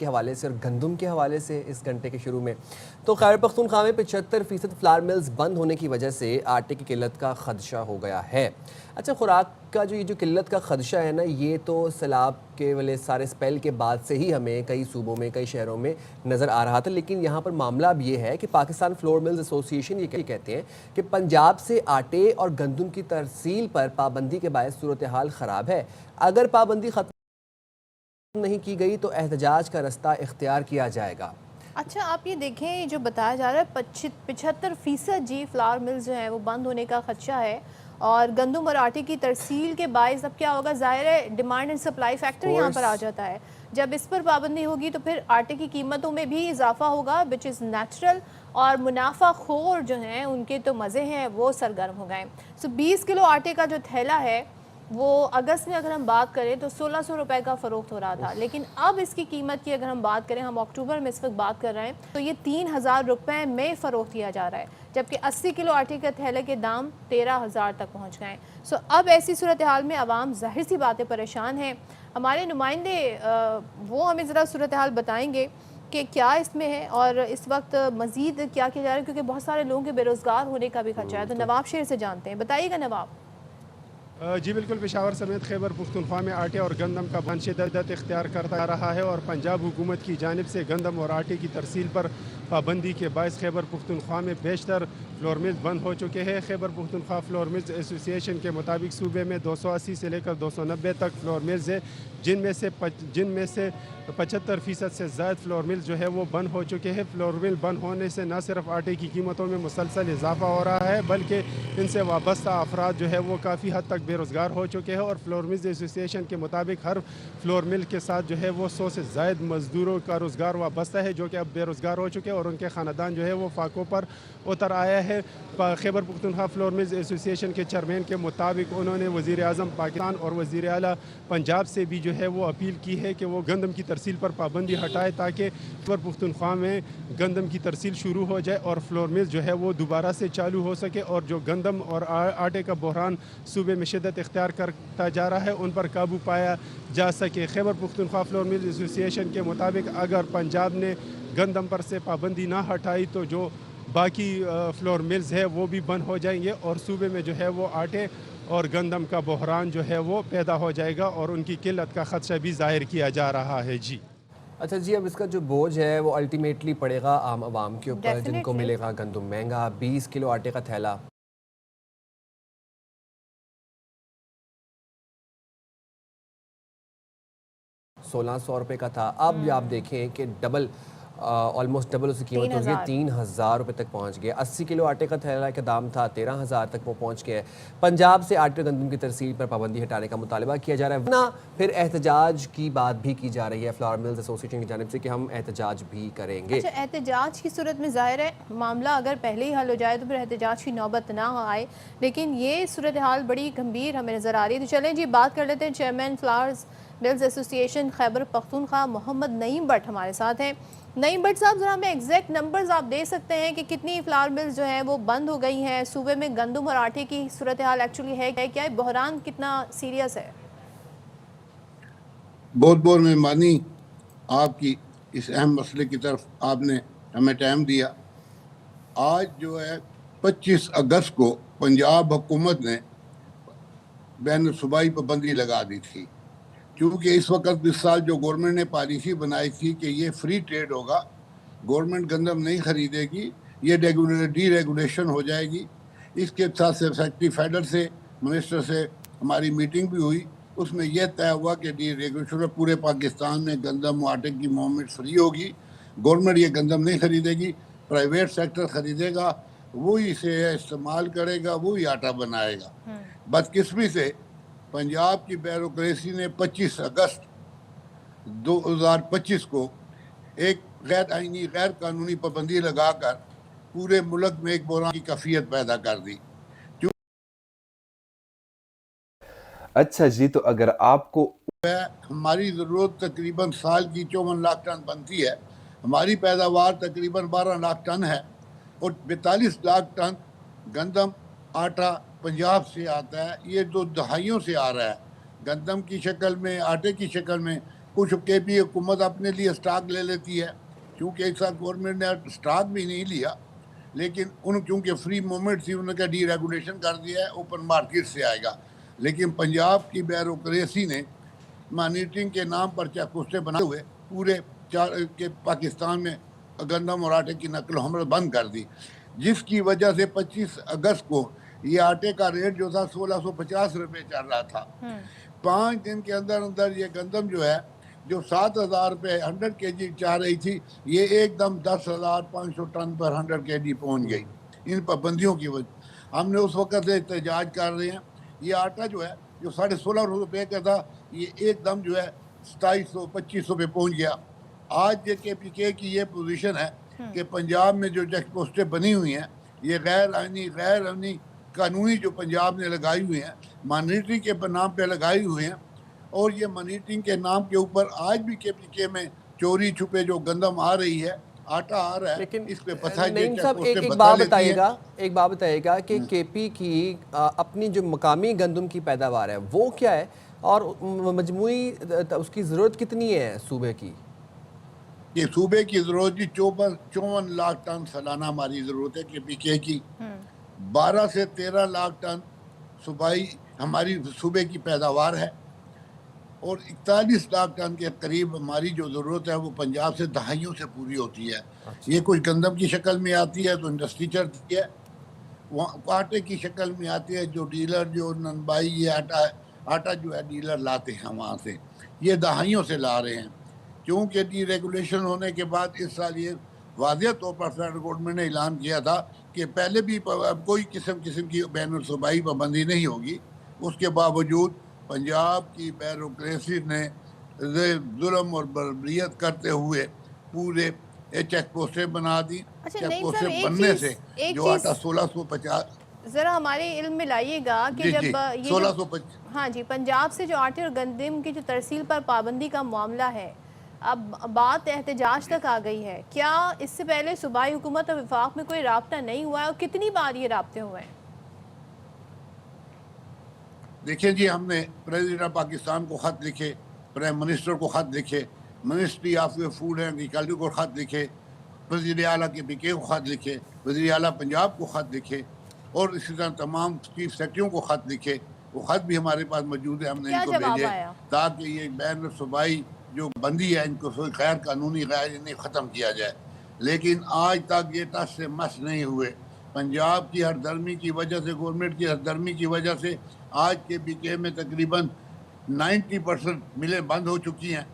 کے حوالے سے اور گندم کے حوالے سے اس گھنٹے کے شروع میں تو خیبر پختونخوا میں 75% فلاور ملز بند ہونے کی وجہ سے آٹے کی قلت کا خدشہ ہو گیا ہے۔ اچھا، خوراک کا جو قلت کا خدشہ ہے نا، یہ تو سیلاب کے والے سارے سپیل کے بعد سے ہی ہمیں کئی صوبوں میں کئی شہروں میں نظر آ رہا تھا، لیکن یہاں پر معاملہ اب یہ ہے کہ پاکستان فلور ملز ایسوسی ایشن یہ کہتے ہیں کہ پنجاب سے آٹے اور گندم کی ترسیل پر پابندی کے باعث صورتحال خراب ہے۔ اگر پابندی ختم نہیں کی گئی تو احتجاج کا رستہ اختیار کیا جائے گا۔ اچھا، آپ یہ دیکھیں، جو بتایا جا رہا ہے 75% جی فلاور ملز جو ہیں وہ بند ہونے کا خدشہ ہے، اور گندم اور آٹے کی ترسیل کے باعث اب کیا ہوگا؟ ظاہر ہے ڈیمانڈ اینڈ سپلائی فیکٹر یہاں پر آ جاتا ہے۔ جب اس پر پابندی ہوگی تو پھر آٹے کی قیمتوں میں بھی اضافہ ہوگا، وچ از نیچرل، اور منافع خور جو ہیں ان کے تو مزے ہیں وہ سرگرم ہو گئے۔ 20 کلو آٹے کا جو تھیلا ہے وہ اگست میں اگر ہم بات کریں تو 1600 روپے کا فروخت ہو رہا تھا، لیکن اب اس کی قیمت کی اگر ہم بات کریں، ہم اکتوبر میں اس وقت بات کر رہے ہیں، تو یہ 3000 روپے میں فروخت کیا جا رہا ہے، جبکہ 80 کلو آٹے کے تھیلے کے دام 13000 تک پہنچ گئے ہیں۔ اب ایسی صورتحال میں عوام ظاہر سی باتیں پریشان ہیں۔ ہمارے نمائندے وہ ہمیں ذرا صورتحال بتائیں گے کہ کیا اس میں ہے اور اس وقت مزید کیا کیا جا رہا ہے، کیونکہ بہت سارے لوگوں کے بے روزگار ہونے کا بھی خدشہ ہے۔ تو نواب شیر سے جانتے ہیں، بتائیے گا نواب۔ جی بالکل، پشاور سمیت خیبر پختونخوا میں آٹے اور گندم کا بند شدت اختیار کرتا جا رہا ہے، اور پنجاب حکومت کی جانب سے گندم اور آٹے کی ترسیل پر پابندی کے باعث خیبر پختونخوا میں بیشتر فلور ملز بند ہو چکے ہیں۔ خیبر پختونخوا فلور ملز ایسوسی ایشن کے مطابق صوبے میں 280 سے لے کر 290 تک فلور ملز ہیں، جن میں سے 75% سے زائد فلور ملز جو ہے وہ بند ہو چکے ہیں۔ فلور مل بند ہونے سے نہ صرف آٹے کی قیمتوں میں مسلسل اضافہ ہو رہا ہے، بلکہ ان سے وابستہ افراد جو ہے وہ کافی حد تک بے روزگار ہو چکے ہیں، اور فلور ملز ایسوسی ایشن کے مطابق ہر فلور مل کے ساتھ جو ہے وہ 100 سے زائد مزدوروں کا روزگار وابستہ ہے، جو کہ اب بے روزگار ہو چکے ہیں، اور ان کے خاندان جو ہے وہ فاقوں پر اتر آیا ہے۔ خیبر پختونخوا فلور ملز ایسوسی ایشن کے چیئرمین کے مطابق انہوں نے وزیر اعظم پاکستان اور وزیر اعلیٰ پنجاب سے بھی جو ہے وہ اپیل کی ہے کہ وہ گندم کی ترسیل پر پابندی ہٹائے، تاکہ خیبر پختونخوا میں گندم کی ترسیل شروع ہو جائے اور فلور ملز جو ہے وہ دوبارہ سے چالو ہو سکے، اور جو گندم اور آٹے کا بحران صوبے میں شدت اختیار کرتا جا رہا ہے ان پر قابو پایا جا سکے۔ خیبر پختونخوا فلور ملز ایسوسی ایشن کے مطابق اگر پنجاب نے گندم پر سے پابندی نہ ہٹائی تو جو باقی فلور ملز ہے وہ بھی بند ہو جائیں گے، اور صوبے میں جو ہے وہ آٹے اور گندم کا بحران جو ہے وہ پیدا ہو جائے گا، اور ان کی قلت کا خدشہ بھی ظاہر کیا جا رہا ہے۔ جی اچھا جی، اب اس کا جو بوجھ ہے وہ الٹیمیٹلی پڑے گا عام عوام کے اوپر، جن کو ملے گا گندم مہنگا، 20 کلو آٹے کا تھیلا 1600 روپے کا تھا، اب آپ دیکھیں کہ ڈبل، آلموسٹ ڈبل اس کی قیمت ہو گئی، 3000 روپے تک پہنچ گیا۔ 80 کلو آٹے کا تھیلا کا دام تھا 13000 تک وہ پہنچ گیا ہے۔ پنجاب سے آٹے گندم کی ترسیل پر پابندی ہٹانے کا مطالبہ کیا جا رہا ہے، ورنہ پھر احتجاج کی بات بھی کی جا رہی ہے فلاور ملز ایسوسی ایشن کی جانب سے کہ ہم احتجاج بھی کریں گے۔ اچھا، احتجاج کی صورت میں ظاہر ہے معاملہ اگر پہلے ہی حل ہو جائے تو پھر احتجاج کی نوبت نہ آئے، لیکن یہ صورتحال بڑی گمبھیر ہمیں نظر آ رہی ہے۔ تو چلیں جی، بات کر لیتے ہیں چیئرمین فلاور ملز ایسوسی ایشن خیبر پختونخوا محمد نعیم بٹ ہمارے ساتھ ہیں۔ نعیم بٹ صاحب، ذرا ہمیں ایگزیکٹ نمبرز آپ دے سکتے ہیں کہ کتنی فلاور ملز جو ہیں وہ بند ہو گئی ہیں صوبے میں؟ گندم اور آٹے کی صورتحال ایکچولی ہے کیا؟ بحران کتنا سیریس ہے؟ بہت بہت مہربانی آپ کی، اس اہم مسئلے کی طرف آپ نے ہمیں ٹائم دیا۔ آج جو ہے 25 اگست کو پنجاب حکومت نے بین الصوبائی پابندی لگا دی تھی، کیونکہ اس وقت اس سال جو گورنمنٹ نے پالیسی بنائی تھی کہ یہ فری ٹریڈ ہوگا، گورنمنٹ گندم نہیں خریدے گی، یہ ڈی ریگولیشن ہو جائے گی۔ اس کے ساتھ سیکرٹری فیڈرل سے منسٹر سے ہماری میٹنگ بھی ہوئی، اس میں یہ طے ہوا کہ ڈی ریگولیشن پورے پاکستان میں گندم آٹے کی موومنٹ فری ہوگی، گورنمنٹ یہ گندم نہیں خریدے گی، پرائیویٹ سیکٹر خریدے گا، وہی اسے استعمال کرے گا، وہی آٹا بنائے گا۔ بدقسمتی سے پنجاب کی بیوروکریسی نے 25 اگست 2025 کو ایک غیر آئینی غیر قانونی پابندی لگا کر پورے ملک میں ایک بحران کی کیفیت پیدا کر دی۔ اچھا جی، تو اگر آپ کو ہماری ضرورت تقریباً سال کی 54 لاکھ ٹن بنتی ہے، ہماری پیداوار تقریباً 12 لاکھ ٹن ہے، اور 42 لاکھ ٹن گندم آٹا پنجاب سے آتا ہے۔ یہ 2 دہائیوں سے آ رہا ہے، گندم کی شکل میں، آٹے کی شکل میں۔ کچھ کے پی حکومت اپنے لیے اسٹاک لے لیتی ہے، کیونکہ ایک ساتھ گورنمنٹ نے اسٹاک بھی نہیں لیا، لیکن کیونکہ فری موومنٹ تھی، انہوں نے ڈی ریگولیشن کر دیا ہے، اوپن مارکیٹ سے آئے گا. لیکن پنجاب کی بیوروکریسی نے مانیٹرنگ کے نام پر چیک پوسٹیں بنائے ہوئے پورے پاکستان میں گندم اور آٹے کی نقل و حمل بند کر دی، جس کی وجہ سے 25 اگست کو یہ آٹے کا ریٹ جو تھا 1650 روپے چل رہا تھا. 5 دن کے اندر اندر یہ گندم جو ہے جو 7000 روپے 100 کے جی چاہ رہی تھی، یہ ایک دم 10,500 ٹن پر 100 کے جی پہنچ گئی ان پابندیوں کی وجہ. ہم نے اس وقت سے احتجاج کر رہے ہیں. یہ آٹا جو ہے جو 1650 روپے کا تھا، یہ ایک دم جو ہے 2700-2500 پہ پہنچ گیا. آج جے کے پی کے کی یہ پوزیشن ہے کہ پنجاب میں جو چیک پوسٹیں بنی ہوئی ہیں، یہ غیر آئینی قانونی جو پنجاب نے لگائی ہوئی ہیں، مانیٹرنگ کے نام پہ لگائی ہوئی ہیں، اور یہ مانیٹرنگ کے نام کے اوپر آج بھی کے پی کے میں چوری چھپے جو گندم آ رہی ہے، آٹا آ رہا ہے، لیکن اس پہ پتہ ہے نعیم چیک صاحب پوسٹیں ایک بتا بات لیتی ہیں. ایک بات بتائیے گا کہ کے پی کی اپنی جو مقامی گندم کی پیداوار ہے وہ کیا ہے، اور مجموعی اس کی ضرورت کتنی ہے صوبے کی؟ یہ صوبے کی ضرورت جی 54 لاکھ ٹن سالانہ ہماری ضرورت ہے کے پی کے کی. 12 سے 13 لاکھ ٹن صوبائی ہماری صوبے کی پیداوار ہے، اور 41 لاکھ ٹن کے قریب ہماری جو ضرورت ہے وہ پنجاب سے دہائیوں سے پوری ہوتی ہے. یہ کچھ گندم کی شکل میں آتی ہے تو انڈسٹری چلتی ہے، آٹے کی شکل میں آتی ہے جو ڈیلر جو ننبائی یہ آٹا جو ہے ڈیلر لاتے ہیں وہاں سے، یہ دہائیوں سے لا رہے ہیں. کیونکہ ڈی ریگولیشن ہونے کے بعد اس سال یہ واضح طور پر فیڈرل گورنمنٹ نے اعلان کیا تھا کہ پہلے بھی کوئی قسم کی بین الصوبائی پابندی نہیں ہوگی. اس کے باوجود پنجاب کی بیوروکریسی نے ظلم اور بربریت کرتے ہوئے پورے چیک پوسٹیں بنا دی. چیک پوسٹیں بننے سے جو آٹا 1650 ذرا ہمارے علم میں لائیے گا کہ جب یہ 1650 ہاں جی پنجاب سے جو آٹے اور گندم کی جو ترسیل پر پابندی کا معاملہ ہے، اب بات احتجاج تک آ گئی ہے، کیا اس سے پہلے صوبائی حکومت اور وفاق میں کوئی رابطہ نہیں ہوا ہے، اور کتنی بار یہ رابطے ہوئے ہیں؟ دیکھیں جی، ہم نے پریزیڈنٹ آف پاکستان کو خط لکھے، پرائم منسٹر کو خط لکھے، ministry of food and agriculture کو خط لکھے، وزیر اعلیٰ کے پی کے کو خط لکھے، وزیر اعلیٰ پنجاب کو خط لکھے، اور اسی طرح تمام چیف سیکرٹریوں کو خط لکھے. وہ خط بھی ہمارے پاس موجود ہے، ہم نے ان کو بھیجے تاکہ یہ بین الصوبائی جو بندی ہے ان کو غیر قانونی انہیں ختم کیا جائے. لیکن آج تک یہ ٹس سے مس نہیں ہوئے. پنجاب کی ہردرمی کی وجہ سے، گورنمنٹ کی ہردرمی کی وجہ سے آج کے پی کے میں تقریباً 90% ملیں بند ہو چکی ہیں.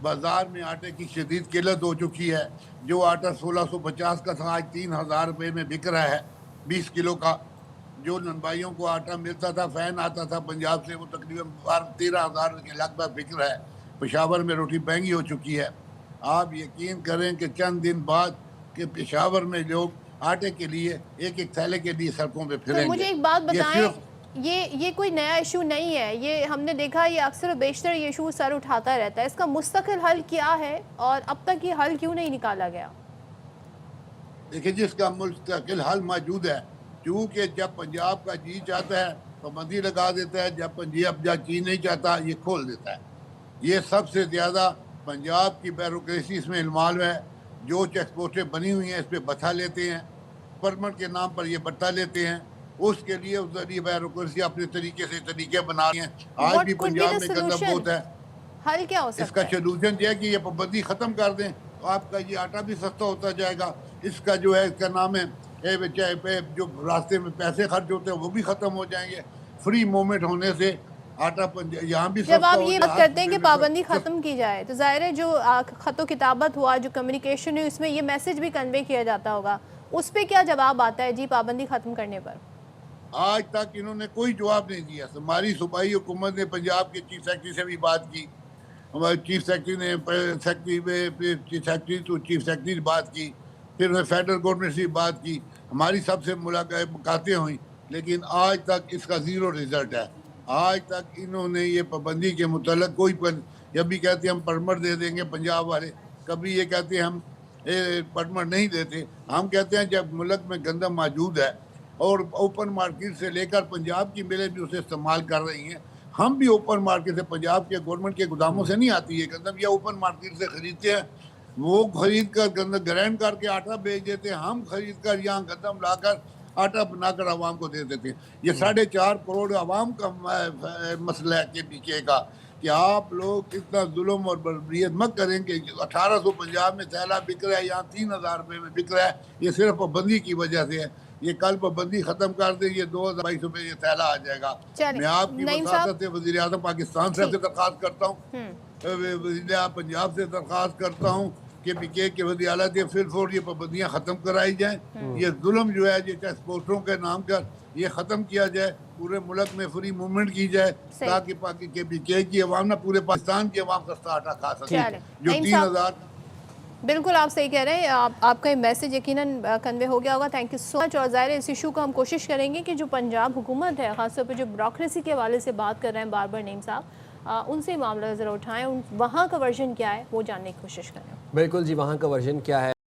بازار میں آٹے کی شدید قلت ہو چکی ہے. جو آٹا 1650 کا تھا آج 3000 روپے میں بک رہا ہے 20 کلو کا. جو ننبائیوں کو آٹا ملتا تھا، فین آتا تھا پنجاب سے، وہ تقریباً 13,000 کے لگ بھگ بک رہا ہے. پشاور میں روٹی مہنگی ہو چکی ہے. آپ یقین کریں کہ چند دن بعد کہ پشاور میں لوگ آٹے کے لیے ایک تھیلے کے لیے سڑکوں پہ پھریں گے. مجھے ایک بات بتائیں، یہ کوئی نیا ایشو نہیں ہے، یہ ہم نے دیکھا یہ اکثر و بیشتر یہ ایشو سر اٹھاتا رہتا ہے. اس کا مستقل حل کیا ہے اور اب تک یہ حل کیوں نہیں نکالا گیا؟ دیکھیں جی، اس کا مستقل حل موجود ہے، کیونکہ جب پنجاب کا جی چاہتا ہے پابندی لگا دیتا ہے، جب پنجاب جی نہیں چاہتا یہ کھول دیتا ہے. یہ سب سے زیادہ پنجاب کی بیوروکریسی اس میں انوالو ہے. جو چیک پوسٹیں بنی ہوئی ہیں اس پہ بتا لیتے ہیں، پرمٹ کے نام پر یہ بتا لیتے ہیں. اس کے لیے اس ذریعے بیوروکریسی اپنے طریقے سے طریقے بنا رہی ہیں. آج بھی پنجاب میں گندم بہت ہے. حل کیا ہو سکتا ہے؟ اس کا سولوشن یہ ہے کہ یہ پابندی ختم کر دیں تو آپ کا یہ آٹا بھی سستا ہوتا جائے گا. اس کا جو ہے اس کا نام ہے جو راستے میں پیسے خرچ ہوتے ہیں وہ بھی ختم ہو جائیں گے. فری موومنٹ ہونے سے آٹا یہاں بھی جب آپ یہ بات کرتے ہیں کہ پابندی ختم کی جائے تو ظاہر ہے جو خط و کتابت ہوا، جو کمیونیکیشن ہے، اس میں یہ میسج بھی کنوے کیا جاتا ہوگا. اس پہ کیا جواب آتا ہے جی پابندی ختم کرنے پر؟ آج تک انہوں نے کوئی جواب نہیں دیا. ہماری صوبائی حکومت نے پنجاب کے چیف سیکرٹری سے بھی بات کی، ہمارے چیف سیکرٹری نے سیکرٹری تو چیف سیکرٹری سے بات کی، پھر فیڈرل گورنمنٹ سے بات کی، ہماری سب سے ملاقاتیں ہوئیں، لیکن آج تک اس کا زیرو رزلٹ ہے. آج تک انہوں نے یہ پابندی کے متعلق کوئی جب بھی کہتے ہیں ہم پرمٹ دے دیں گے پنجاب والے، کبھی یہ کہتے ہیں ہم پرمٹ نہیں دیتے. ہم کہتے ہیں جب ملک میں گندم موجود ہے اور اوپن مارکیٹ سے لے کر پنجاب کی ملیں بھی اسے استعمال کر رہی ہیں، ہم بھی اوپن مارکیٹ سے پنجاب کے گورنمنٹ کے گوداموں سے نہیں آتی ہے گندم, یا اوپن مارکیٹ سے خریدتے ہیں, وہ خرید کر گندم گرینڈ کر کے آٹا بیچ دیتے ہیں, ہم خرید کر یہاں گندم لا کر آٹا بنا کر عوام کو دے دیتے ہیں. یہ 4.5 کروڑ عوام کا مسئلہ ہے KPK کا, کہ آپ لوگ اتنا ظلم اور بربریت مت کریں کہ 1800 پنجاب میں تھیلا بک رہا ہے, یہاں 3000 روپے میں بک رہا ہے. یہ صرف پابندی کی وجہ سے ہے. یہ کل پابندی ختم کر دیں, یہ 2200 روپے یہ تھیلا آ جائے گا. میں آپ کی وساطت سے وزیر اعظم پاکستان صاحب سے درخواست کرتا ہوں, وزیر اعظم پنجاب سے درخواست کرتا ہوں KPK کے وزیر اعلیٰ سے فی الفور یہ پابندیاں ختم کرائی جائیں. یہ ظلم جو ہے یہ ٹیکس پوسٹوں کے نام پر یہ ختم کیا جائے, پورے ملک میں فری موومنٹ کی جائے, تاکہ KPK کی عوام نہ پورے پاکستان کی عوام سستا آٹا کھا سکے. جو 3000 بالکل آپ صحیح کہہ رہے ہیں, آپ کا میسج یقیناً کنوے ہو گیا ہوگا. تھینک یو سو مچ. اور ظاہر ہے اس ایشو کو ہم کوشش کریں گے کہ جو پنجاب حکومت ہے, خاص طور پہ جو بیوروکریسی کے حوالے سے بات کر رہے ہیں بار بار نعیم صاحب, ان سے معاملہ ذرا اٹھائیں, وہاں کا ورژن کیا ہے وہ جاننے کی کوشش کریں. بالکل جی, وہاں کا ورژن کیا ہے.